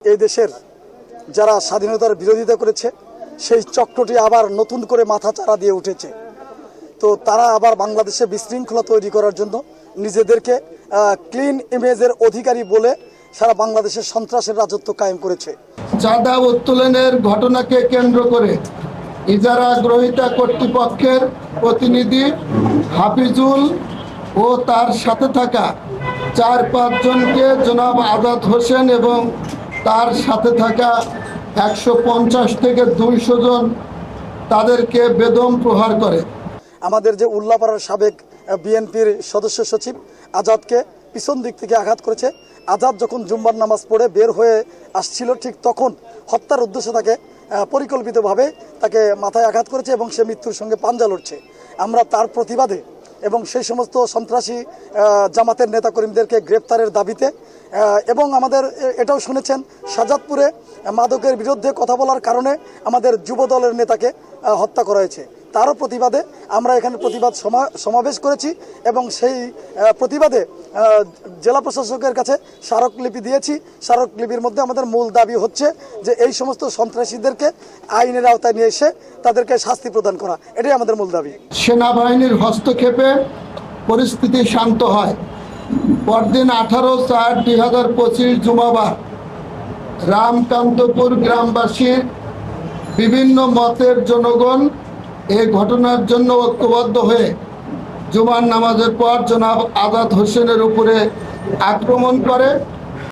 এই দেশের যারা স্বাধীনতার বিরোধিতা করেছে সেই চক্রটি আবার নতুন করে মাথাচাড়া দিয়ে উঠেছে। তো তারা আবার বাংলাদেশে বিশৃঙ্খলা তৈরি করার জন্য নিজেদেরকে ক্লিন ইমেজের অধিকারী বলে সারা বাংলাদেশের সন্ত্রাসের রাজত্ব কায়েম করেছে। চাঁদা উত্তোলনের ঘটনাকে কেন্দ্র করে ইজারা গ্রহীতা কর্তৃপক্ষের প্রতিনিধি হাফিজুল ও তার সাথে থাকা 4-5 জনকে জনাব আজাদ হোসেন এবং তার সাথে থাকা 150 থেকে 200 জন তাদেরকে বেদম প্রহার করে। আমাদের যে উল্লাপাড়ার সাবেক বিএনপির সদস্য সচিব আজাদকে পিছন দিক থেকে আঘাত করেছে। আজাদ যখন জুম্মার নামাজ পড়ে বের হয়ে আসছিল ঠিক তখন হত্যার উদ্দেশ্যে তাকে পরিকল্পিতভাবে তাকে মাথায় আঘাত করেছে এবং সে মৃত্যুর সঙ্গে পাঞ্জা লড়ছে। আমরা তার প্রতিবাদে এবং সেই সমস্ত সন্ত্রাসী জামাতের নেতাকর্মীদেরকে গ্রেপ্তারের দাবিতে এবং আমাদের এটাও শুনেছেন শাহজাদপুরে মাদকের বিরুদ্ধে কথা বলার কারণে আমাদের যুব দলের নেতাকে হত্যা করা হয়েছে। তারও প্রতিবাদে আমরা এখানে প্রতিবাদ সমাবেশ করেছি এবং সেই প্রতিবাদে জেলা প্রশাসকের কাছে স্মারকলিপি দিয়েছি। স্মারকলিপির মধ্যে আমাদের মূল দাবি হচ্ছে যে এই সমস্ত সন্ত্রাসীদেরকে আইনের আওতায় নিয়ে এসে তাদেরকে শাস্তি প্রদান করা, এটাই আমাদের মূল দাবি। সেনাবাহিনীর হস্তক্ষেপে পরিস্থিতি শান্ত হয়। পরদিন 18/4/2025 জুমাবার রামকান্তপুর গ্রামবাসীর বিভিন্ন মতের জনগণ এই ঘটনার জন্য ঐক্যবদ্ধ হয়ে জুমার নামাজের পর জনাব আজাদ হোসেনের উপরে আক্রমণ করে।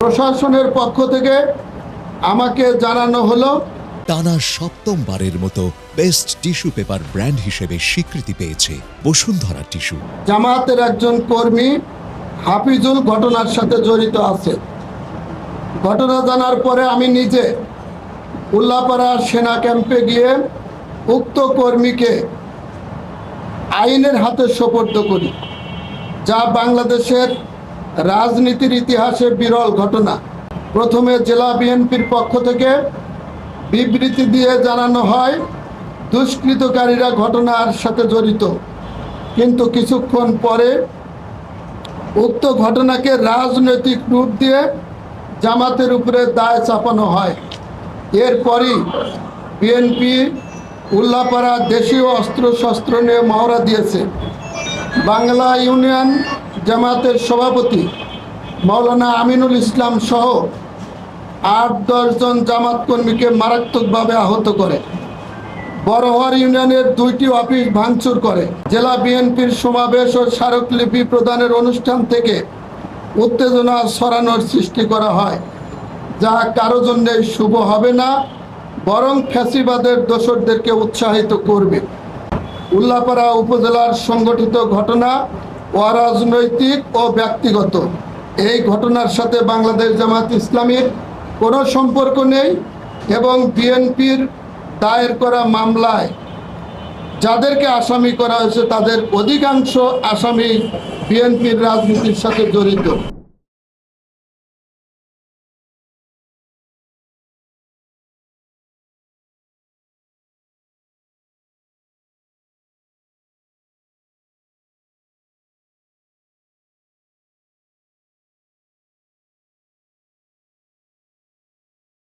প্রশাসনের পক্ষ থেকে আমাকে জানানো হলো টানা সপ্তমবারের মতো বেস্ট টিস্যু পেপার ব্র্যান্ড হিসেবে স্বীকৃতি পেয়েছে বসুন্ধরা টিস্যু। জামায়াতের একজন কর্মী হাফিজুল ঘটনার সাথে জড়িত আছে। ঘটনা জানার পরে আমি নিজে উল্লাপাড়া সেনা ক্যাম্পে গিয়ে উক্ত কর্মীকে আইনের হাতে সোপর্দ করি, যা বাংলাদেশের রাজনীতির ইতিহাসে বিরল ঘটনা। প্রথমে জেলা বিএনপির পক্ষ থেকে বিবৃতি দিয়ে জানানো হয় দুষ্কৃতকারীরা ঘটনার সাথে জড়িত, কিন্তু কিছুক্ষণ পরে উক্ত ঘটনাকে রাজনৈতিক রূপ দিয়ে জামাতের উপরে দায় চাপানো হয়। এরপরই বিএনপি উল্লাপাড়া দেশীয় অস্ত্রশস্ত্র নিয়ে মহড়া দিয়েছে। বাংলা ইউনিয়ন জামাতের সভাপতি মাওলানা আমিনুল ইসলাম সহ 8-10 জন জামাত কর্মীকে মারাত্মকভাবে আহত করে। বড়হার ইউনিয়নের 2টি অফিস ভাঙচুর করে। জেলা বিএনপির সমাবেশ ও স্মারকলিপি প্রদানের অনুষ্ঠান থেকে উত্তেজনা ছড়ানোর সৃষ্টি করা হয়, যা কারো জন্যই শুভ হবে না, বরং ফ্যাসিবাদের দোসরদেরকে উৎসাহিত করবে। উল্লাপাড়া উপজেলার সংগঠিত ঘটনা অরাজনৈতিক ও ব্যক্তিগত। এই ঘটনার সাথে বাংলাদেশ জামাত ইসলামীর কোনো সম্পর্ক নেই এবং বিএনপির দায়ের করা মামলায় যাদেরকে আসামি করা হয়েছে তাদের অধিকাংশ আসামি বিএনপির রাজনীতির সাথে জড়িত।